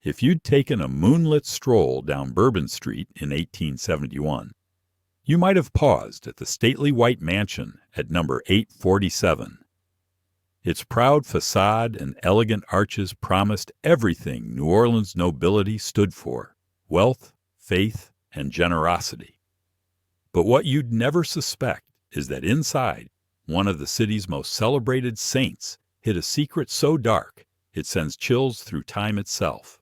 If you'd taken a moonlit stroll down Bourbon Street in 1871, you might have paused at the stately white mansion at number 847. Its proud facade and elegant arches promised everything New Orleans nobility stood for: wealth, faith, and generosity. But what you'd never suspect is that inside, one of the city's most celebrated saints hid a secret so dark it sends chills through time itself.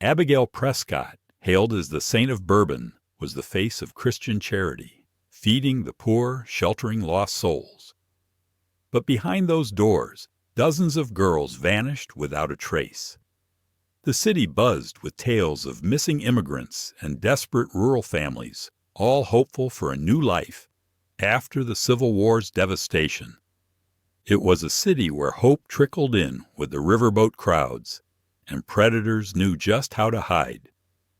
Abigail Prescott, hailed as the Saint of Bourbon, was the face of Christian charity, feeding the poor, sheltering lost souls. But behind those doors, dozens of girls vanished without a trace. The city buzzed with tales of missing immigrants and desperate rural families, all hopeful for a new life after the Civil War's devastation. It was a city where hope trickled in with the riverboat crowds, and predators knew just how to hide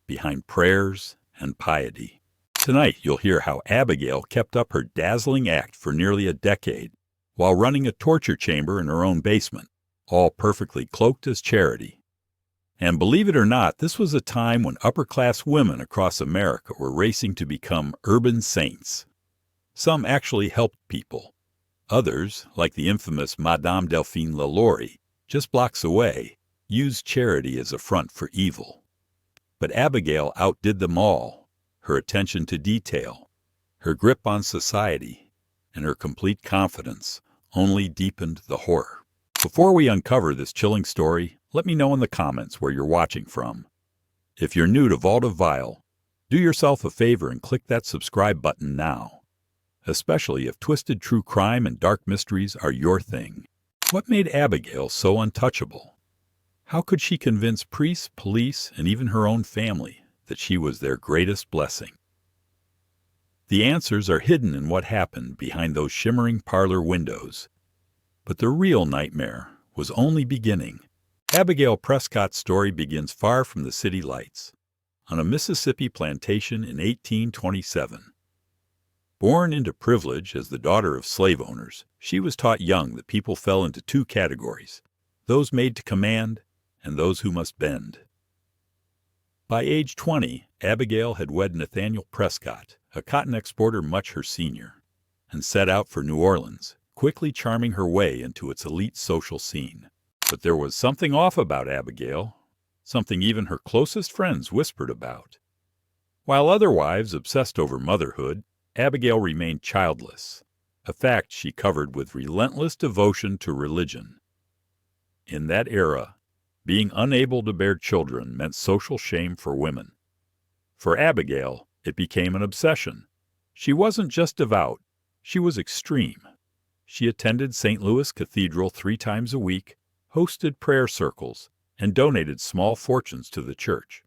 behind prayers and piety. Tonight you'll hear how Abigail kept up her dazzling act for nearly a decade while running a torture chamber in her own basement, all perfectly cloaked as charity. And believe it or not, this was a time when upper-class women across America were racing to become urban saints. Some actually helped people. Others, like the infamous Madame Delphine LaLaurie, just blocks away, used charity as a front for evil. But Abigail outdid them all. Her attention to detail, her grip on society, and her complete confidence only deepened the horror. Before we uncover this chilling story, let me know in the comments where you're watching from. If you're new to Vault of Vile, do yourself a favor and click that subscribe button now, especially if twisted true crime and dark mysteries are your thing. What made Abigail so untouchable? How could she convince priests, police, and even her own family that she was their greatest blessing? The answers are hidden in what happened behind those shimmering parlor windows. But the real nightmare was only beginning. Abigail Prescott's story begins far from the city lights, on a Mississippi plantation in 1827. Born into privilege as the daughter of slave owners, she was taught young that people fell into two categories: those made to command and those who must bend. By age 20, Abigail had wed Nathaniel Prescott, a cotton exporter much her senior, and set out for New Orleans, quickly charming her way into its elite social scene. But there was something off about Abigail, something even her closest friends whispered about. While other wives obsessed over motherhood, Abigail remained childless, a fact she covered with relentless devotion to religion. In that era, being unable to bear children meant social shame for women. For Abigail, it became an obsession. She wasn't just devout, she was extreme. She attended St. Louis Cathedral 3 times a week, hosted prayer circles, and donated small fortunes to the church.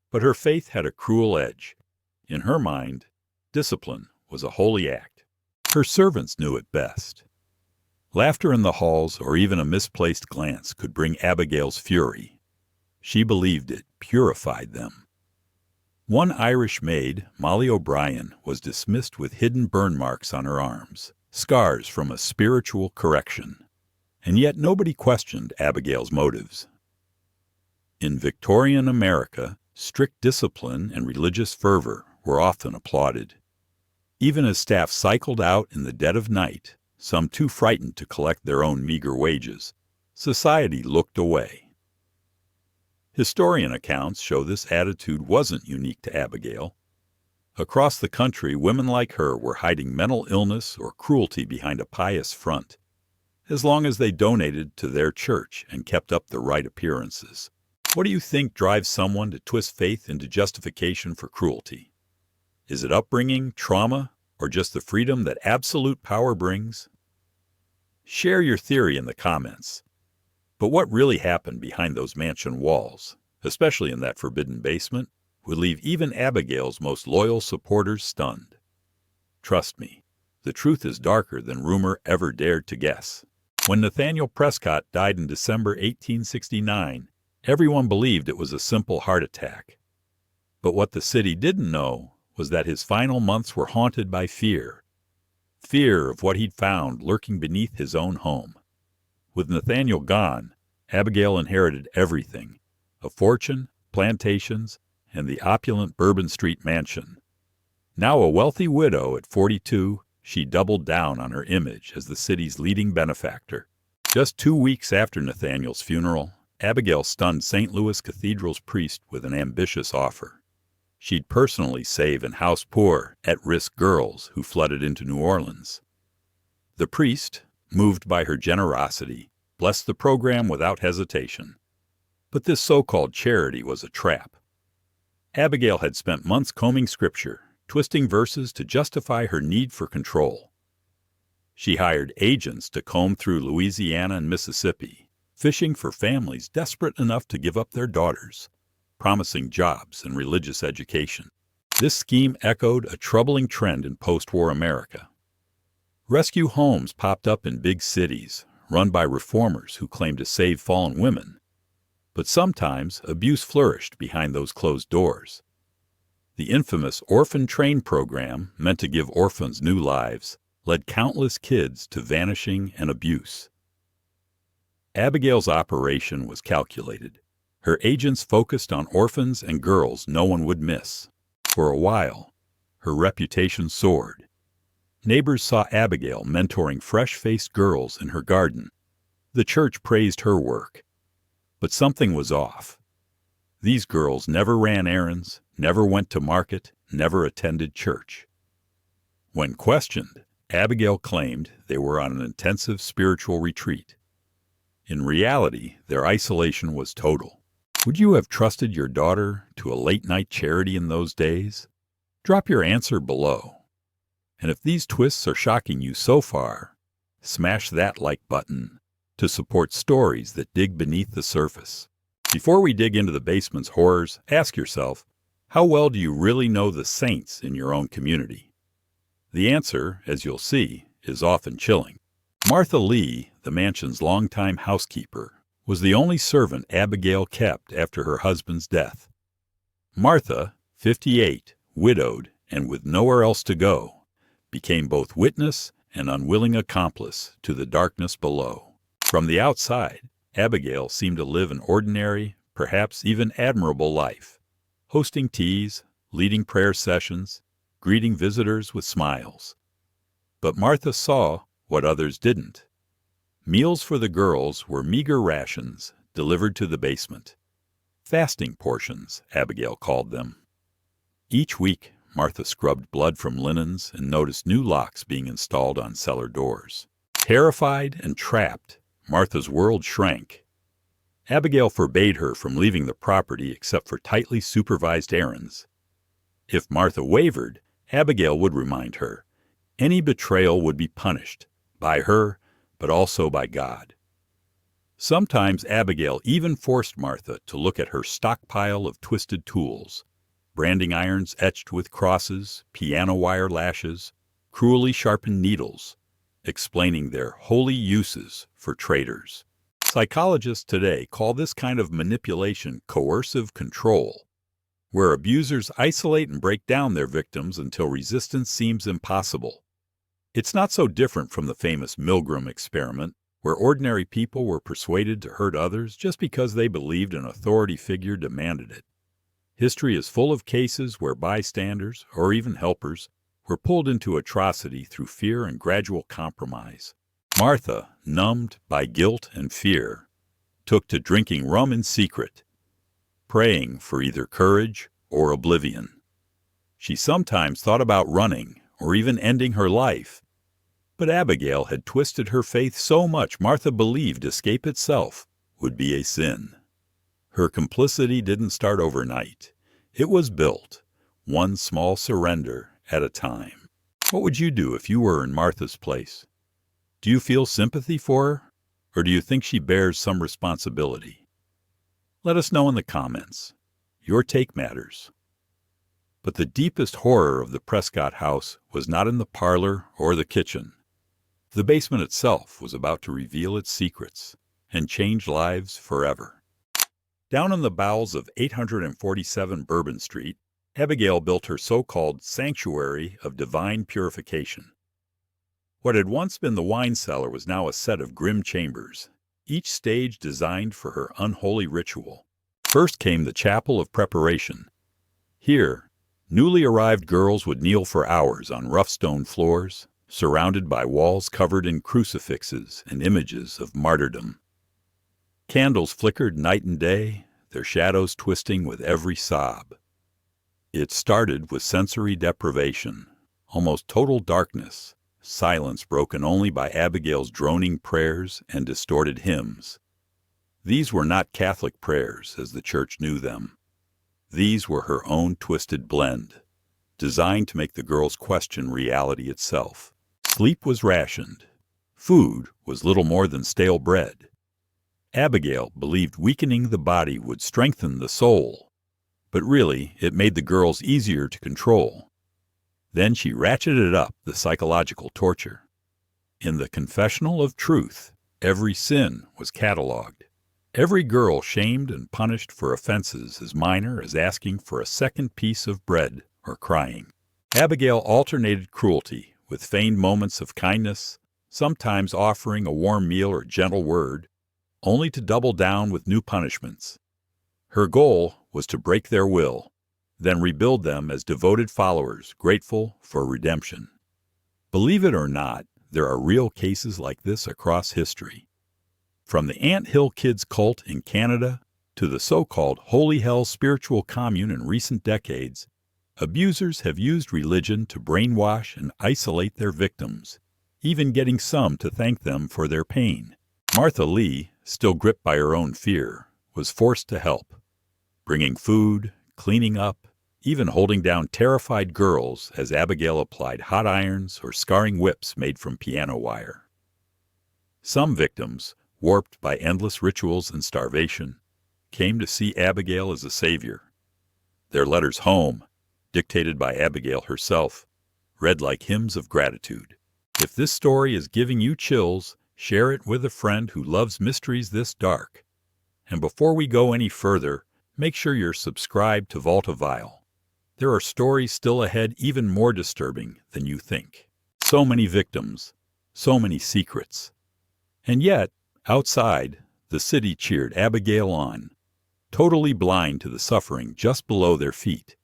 But her faith had a cruel edge. In her mind, discipline was a holy act. Her servants knew it best. Laughter in the halls or even a misplaced glance could bring Abigail's fury. She believed it purified them. One Irish maid, Molly O'Brien, was dismissed with hidden burn marks on her arms, scars from a spiritual correction. And yet nobody questioned Abigail's motives. In Victorian America, strict discipline and religious fervor were often applauded. Even as staff cycled out in the dead of night, some too frightened to collect their own meager wages, society looked away. Historian accounts show this attitude wasn't unique to Abigail. Across the country, women like her were hiding mental illness or cruelty behind a pious front, as long as they donated to their church and kept up the right appearances. What do you think drives someone to twist faith into justification for cruelty? Is it upbringing, trauma, or just the freedom that absolute power brings? Share your theory in the comments. But what really happened behind those mansion walls, especially in that forbidden basement, would leave even Abigail's most loyal supporters stunned. Trust me, the truth is darker than rumor ever dared to guess. When Nathaniel Prescott died in December 1869, everyone believed it was a simple heart attack. But what the city didn't know was that his final months were haunted by fear. Fear of what he'd found lurking beneath his own home. With Nathaniel gone, Abigail inherited everything: a fortune, plantations, and the opulent Bourbon Street mansion. Now a wealthy widow at 42, she doubled down on her image as the city's leading benefactor. Just 2 weeks after Nathaniel's funeral, Abigail stunned St. Louis Cathedral's priest with an ambitious offer. She'd personally save and house poor, at-risk girls who flooded into New Orleans. The priest, moved by her generosity, blessed the program without hesitation. But this so-called charity was a trap. Abigail had spent months combing scripture, twisting verses to justify her need for control. She hired agents to comb through Louisiana and Mississippi, fishing for families desperate enough to give up their daughters, promising jobs and religious education. This scheme echoed a troubling trend in post-war America. Rescue homes popped up in big cities, run by reformers who claimed to save fallen women. But sometimes abuse flourished behind those closed doors. The infamous Orphan Train program, meant to give orphans new lives, led countless kids to vanishing and abuse. Abigail's operation was calculated. Her agents focused on orphans and girls no one would miss. For a while, her reputation soared. Neighbors saw Abigail mentoring fresh-faced girls in her garden. The church praised her work. But something was off. These girls never ran errands, never went to market, never attended church. When questioned, Abigail claimed they were on an intensive spiritual retreat. In reality, their isolation was total. Would you have trusted your daughter to a late-night charity in those days? Drop your answer below. And if these twists are shocking you so far, smash that like button to support stories that dig beneath the surface. Before we dig into the basement's horrors, ask yourself, how well do you really know the saints in your own community? The answer, as you'll see, is often chilling. Martha Lee, the mansion's longtime housekeeper, was the only servant Abigail kept after her husband's death. Martha, 58, widowed, and with nowhere else to go, became both witness and unwilling accomplice to the darkness below. From the outside, Abigail seemed to live an ordinary, perhaps even admirable life, hosting teas, leading prayer sessions, greeting visitors with smiles. But Martha saw what others didn't. Meals for the girls were meager rations delivered to the basement. Fasting portions, Abigail called them. Each week, Martha scrubbed blood from linens and noticed new locks being installed on cellar doors. Terrified and trapped, Martha's world shrank. Abigail forbade her from leaving the property except for tightly supervised errands. If Martha wavered, Abigail would remind her, any betrayal would be punished, by her, but also by God. Sometimes Abigail even forced Martha to look at her stockpile of twisted tools, branding irons etched with crosses, piano wire lashes, cruelly sharpened needles, explaining their holy uses for traitors. Psychologists today call this kind of manipulation coercive control, where abusers isolate and break down their victims until resistance seems impossible. It's not so different from the famous Milgram experiment, where ordinary people were persuaded to hurt others just because they believed an authority figure demanded it. History is full of cases where bystanders, or even helpers, were pulled into atrocity through fear and gradual compromise. Martha, numbed by guilt and fear, took to drinking rum in secret, praying for either courage or oblivion. She sometimes thought about running or even ending her life, but Abigail had twisted her faith so much Martha believed escape itself would be a sin. Her complicity didn't start overnight. It was built, one small surrender at a time. What would you do if you were in Martha's place? Do you feel sympathy for her, or do you think she bears some responsibility? Let us know in the comments. Your take matters. But the deepest horror of the Prescott house was not in the parlor or the kitchen. The basement itself was about to reveal its secrets and change lives forever. Down in the bowels of 847 Bourbon Street, Abigail built her so-called sanctuary of divine purification. What had once been the wine cellar was now a set of grim chambers, each stage designed for her unholy ritual. First came the chapel of preparation. Here, newly arrived girls would kneel for hours on rough stone floors, surrounded by walls covered in crucifixes and images of martyrdom. Candles flickered night and day, their shadows twisting with every sob. It started with sensory deprivation, almost total darkness, silence broken only by Abigail's droning prayers and distorted hymns. These were not Catholic prayers as the Church knew them. These were her own twisted blend, designed to make the girls question reality itself. Sleep was rationed. Food was little more than stale bread. Abigail believed weakening the body would strengthen the soul, but really it made the girls easier to control. Then she ratcheted up the psychological torture. In the confessional of truth, every sin was catalogued. Every girl shamed and punished for offenses as minor as asking for a second piece of bread or crying. Abigail alternated cruelty with feigned moments of kindness, sometimes offering a warm meal or gentle word, only to double down with new punishments. Her goal was to break their will, then rebuild them as devoted followers, grateful for redemption. Believe it or not, there are real cases like this across history. From the Ant Hill Kids cult in Canada to the so-called Holy Hell spiritual commune in recent decades, abusers have used religion to brainwash and isolate their victims, even getting some to thank them for their pain. Martha Lee, still gripped by her own fear, was forced to help, bringing food, cleaning up, even holding down terrified girls as Abigail applied hot irons or scarring whips made from piano wire. Some victims, warped by endless rituals and starvation, came to see Abigail as a savior. Their letters home, dictated by Abigail herself, read like hymns of gratitude. If this story is giving you chills, share it with a friend who loves mysteries this dark. And before we go any further, make sure you're subscribed to Vault of Vile. There are stories still ahead even more disturbing than you think. So many victims, so many secrets. And yet, outside, the city cheered Abigail on, totally blind to the suffering just below their feet.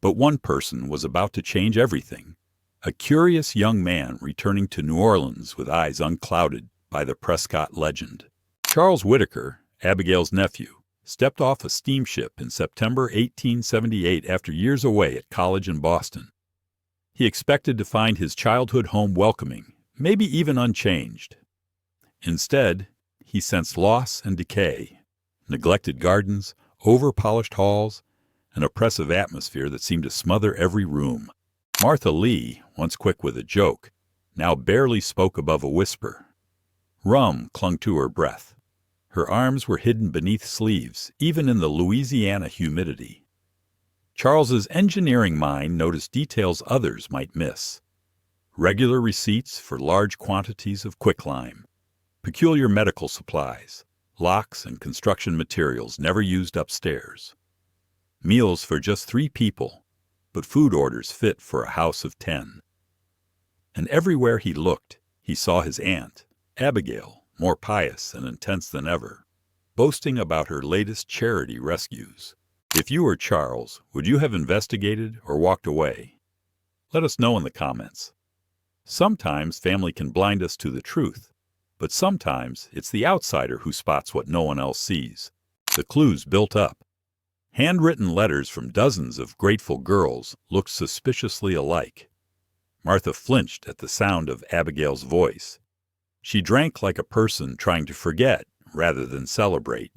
But one person was about to change everything. A curious young man returning to New Orleans with eyes unclouded by the Prescott legend. Charles Whitaker, Abigail's nephew, stepped off a steamship in September 1878 after years away at college in Boston. He expected to find his childhood home welcoming, maybe even unchanged. Instead, he sensed loss and decay, neglected gardens, over-polished halls, an oppressive atmosphere that seemed to smother every room. Martha Lee, once quick with a joke, now barely spoke above a whisper. Rum clung to her breath. Her arms were hidden beneath sleeves, even in the Louisiana humidity. Charles's engineering mind noticed details others might miss. Regular receipts for large quantities of quicklime, peculiar medical supplies, locks and construction materials never used upstairs. Meals for just 3 people, but food orders fit for a house of 10. And everywhere he looked, he saw his aunt, Abigail, more pious and intense than ever, boasting about her latest charity rescues. If you were Charles, would you have investigated or walked away? Let us know in the comments. Sometimes family can blind us to the truth, but sometimes it's the outsider who spots what no one else sees. The clues built up. Handwritten letters from dozens of grateful girls looked suspiciously alike. Martha flinched at the sound of Abigail's voice. She drank like a person trying to forget rather than celebrate.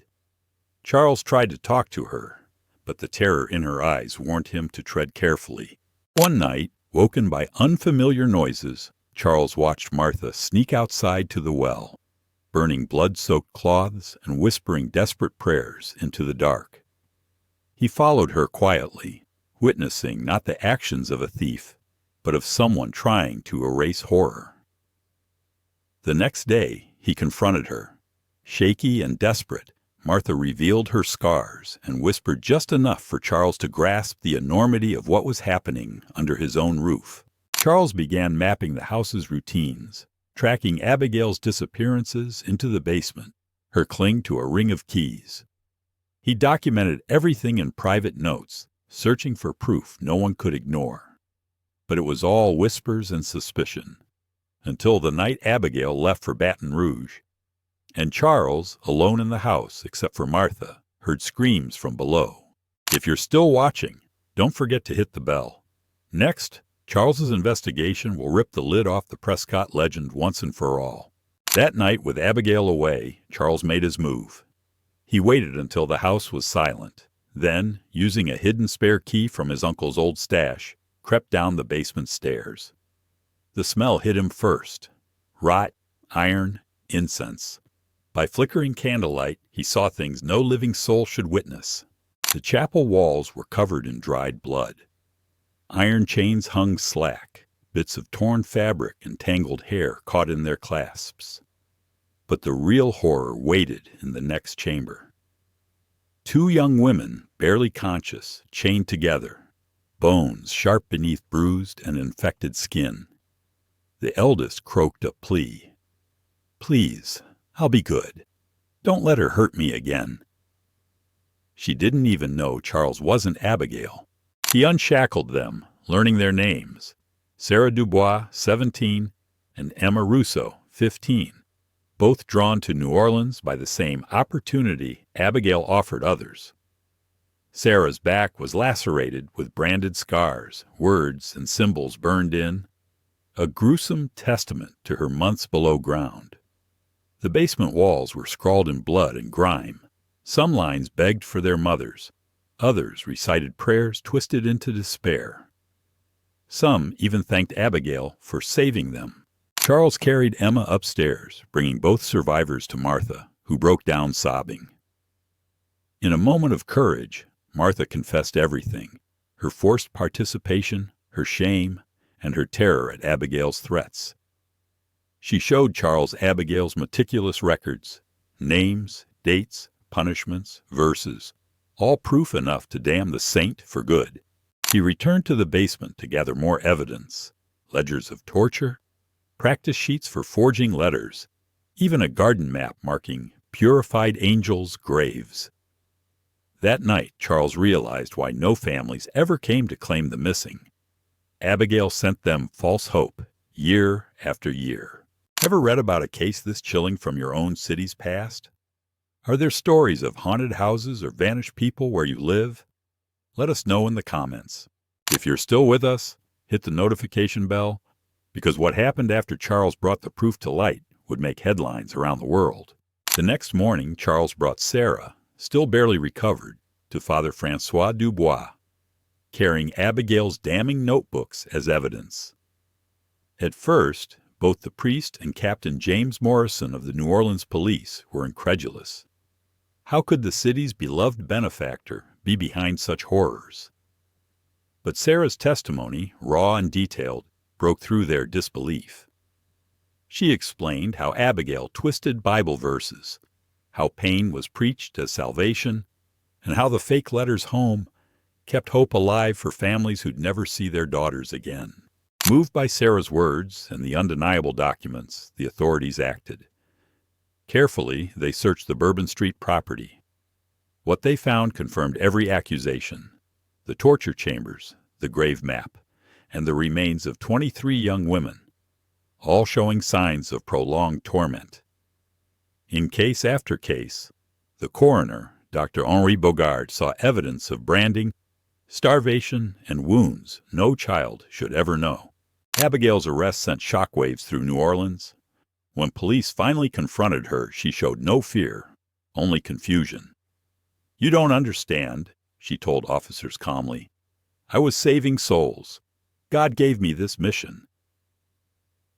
Charles tried to talk to her, but the terror in her eyes warned him to tread carefully. One night, woken by unfamiliar noises, Charles watched Martha sneak outside to the well, burning blood-soaked cloths and whispering desperate prayers into the dark. He followed her quietly, witnessing not the actions of a thief, but of someone trying to erase horror. The next day, he confronted her. Shaky and desperate, Martha revealed her scars and whispered just enough for Charles to grasp the enormity of what was happening under his own roof. Charles began mapping the house's routines, tracking Abigail's disappearances into the basement, her cling to a ring of keys. He documented everything in private notes, searching for proof no one could ignore. But it was all whispers and suspicion, until the night Abigail left for Baton Rouge, and Charles, alone in the house except for Martha, heard screams from below. If you're still watching, don't forget to hit the bell. Next, Charles's investigation will rip the lid off the Prescott legend once and for all. That night, with Abigail away, Charles made his move. He waited until the house was silent, then, using a hidden spare key from his uncle's old stash, crept down the basement stairs. The smell hit him first: rot, iron, incense. By flickering candlelight, he saw things no living soul should witness. The chapel walls were covered in dried blood. Iron chains hung slack, bits of torn fabric and tangled hair caught in their clasps. But the real horror waited in the next chamber. 2 young women, barely conscious, chained together, bones sharp beneath bruised and infected skin. The eldest croaked a plea. "Please, I'll be good. Don't let her hurt me again." She didn't even know Charles wasn't Abigail. He unshackled them, learning their names: Sarah Dubois, 17, and Emma Russo, 15, both drawn to New Orleans by the same opportunity Abigail offered others. Sarah's back was lacerated with branded scars, words and symbols burned in, a gruesome testament to her months below ground. The basement walls were scrawled in blood and grime. Some lines begged for their mothers. Others recited prayers twisted into despair. Some even thanked Abigail for saving them. Charles carried Emma upstairs, bringing both survivors to Martha, who broke down sobbing. In a moment of courage, Martha confessed everything: her forced participation, her shame, and her terror at Abigail's threats. She showed Charles Abigail's meticulous records: names, dates, punishments, verses, all proof enough to damn the saint for good. He returned to the basement to gather more evidence: ledgers of torture, practice sheets for forging letters, even a garden map marking purified angels' graves. That night, Charles realized why no families ever came to claim the missing. Abigail sent them false hope, year after year. Ever read about a case this chilling from your own city's past? Are there stories of haunted houses or vanished people where you live? Let us know in the comments. If you're still with us, hit the notification bell, because what happened after Charles brought the proof to light would make headlines around the world. The next morning, Charles brought Sarah, still barely recovered, to Father Francois Dubois, carrying Abigail's damning notebooks as evidence. At first, both the priest and Captain James Morrison of the New Orleans police were incredulous. How could the city's beloved benefactor be behind such horrors? But Sarah's testimony, raw and detailed, broke through their disbelief. She explained how Abigail twisted Bible verses, how pain was preached as salvation, and how the fake letters home kept hope alive for families who'd never see their daughters again. Moved by Sarah's words and the undeniable documents, the authorities acted. Carefully, they searched the Bourbon Street property. What they found confirmed every accusation: the torture chambers, the grave map, and the remains of 23 young women, all showing signs of prolonged torment. In case after case, the coroner, Dr. Henri Bogard, saw evidence of branding, starvation, and wounds no child should ever know. Abigail's arrest sent shockwaves through New Orleans. When police finally confronted her, she showed no fear, only confusion. "You don't understand," she told officers calmly. "I was saving souls. God gave me this mission."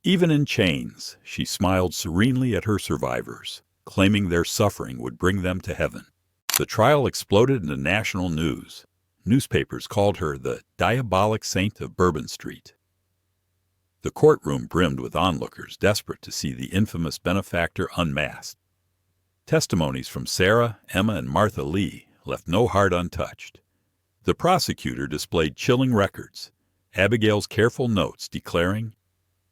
Even in chains, she smiled serenely at her survivors, claiming their suffering would bring them to heaven. The trial exploded into national news. Newspapers called her the diabolic saint of Bourbon Street. The courtroom brimmed with onlookers desperate to see the infamous benefactor unmasked. Testimonies from Sarah, Emma, and Martha Lee left no heart untouched. The prosecutor displayed chilling records, Abigail's careful notes declaring,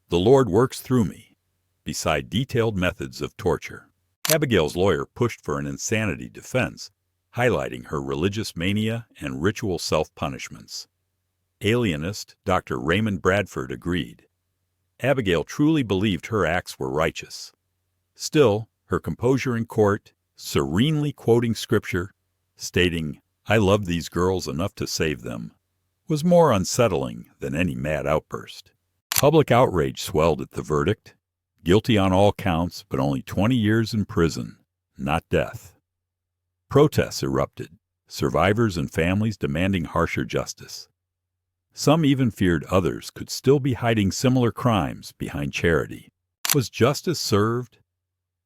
"The Lord works through me," beside detailed methods of torture. Abigail's lawyer pushed for an insanity defense, highlighting her religious mania and ritual self-punishments. Alienist Dr. Raymond Bradford agreed. Abigail truly believed her acts were righteous. Still, her composure in court, serenely quoting scripture, stating, "I love these girls enough to save them," was more unsettling than any mad outburst. Public outrage swelled at the verdict. Guilty on all counts, but only 20 years in prison, not death. Protests erupted, survivors and families demanding harsher justice. Some even feared others could still be hiding similar crimes behind charity. Was justice served?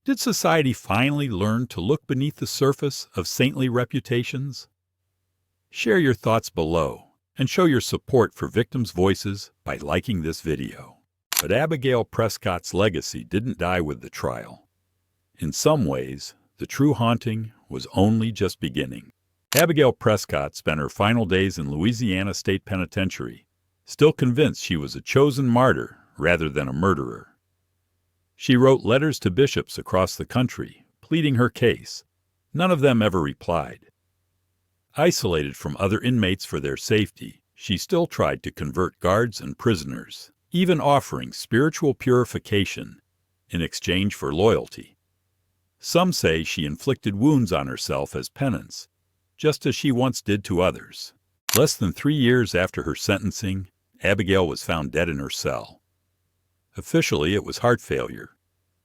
Did society finally learn to look beneath the surface of saintly reputations? Share your thoughts below and show your support for victims' voices by liking this video. But Abigail Prescott's legacy didn't die with the trial. In some ways, the true haunting was only just beginning. Abigail Prescott spent her final days in Louisiana State Penitentiary, still convinced she was a chosen martyr rather than a murderer. She wrote letters to bishops across the country, pleading her case. None of them ever replied. Isolated from other inmates for their safety, she still tried to convert guards and prisoners, even offering spiritual purification in exchange for loyalty. Some say she inflicted wounds on herself as penance, just as she once did to others. Less than 3 years after her sentencing, Abigail was found dead in her cell. Officially, it was heart failure,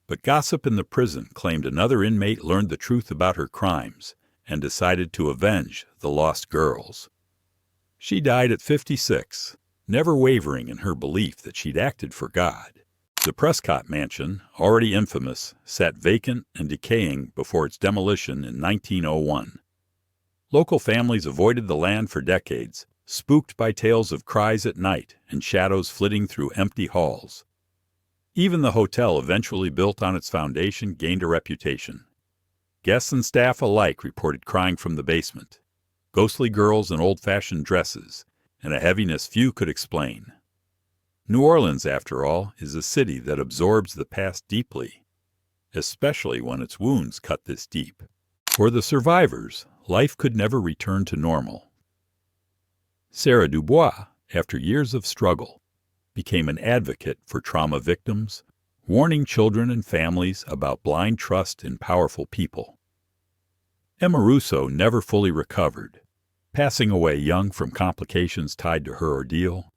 but gossip in the prison claimed another inmate learned the truth about her crimes and decided to avenge the lost girls. She died at 56, never wavering in her belief that she'd acted for God. The Prescott mansion, already infamous, sat vacant and decaying before its demolition in 1901. Local families avoided the land for decades, spooked by tales of cries at night and shadows flitting through empty halls. Even the hotel eventually built on its foundation gained a reputation. Guests and staff alike reported crying from the basement, ghostly girls in old-fashioned dresses, and a heaviness few could explain. New Orleans, after all, is a city that absorbs the past deeply, especially when its wounds cut this deep. For the survivors, life could never return to normal. Sarah Dubois, after years of struggle, became an advocate for trauma victims, warning children and families about blind trust in powerful people. Emma Russo never fully recovered, passing away young from complications tied to her ordeal.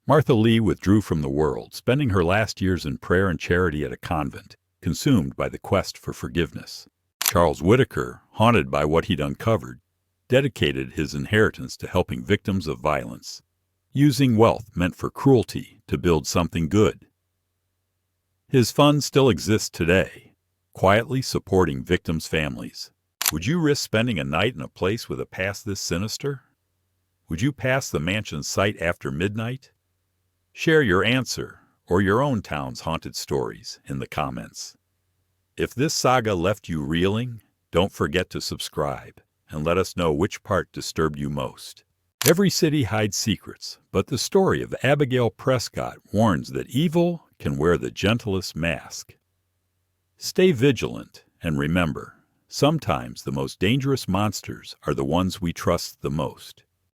Martha Lee withdrew from the world, spending her last years in prayer and charity at a convent, consumed by the quest for forgiveness. Charles Whitaker, haunted by what he'd uncovered, dedicated his inheritance to helping victims of violence, using wealth meant for cruelty to build something good. His fund still exists today, quietly supporting victims' families. Would you risk spending a night in a place with a past this sinister? Would you pass the mansion's site after midnight? Share your answer or your own town's haunted stories in the comments. If this saga left you reeling, don't forget to subscribe and let us know which part disturbed you most. Every city hides secrets, but the story of Abigail Prescott warns that evil can wear the gentlest mask. Stay vigilant and remember, sometimes the most dangerous monsters are the ones we trust the most.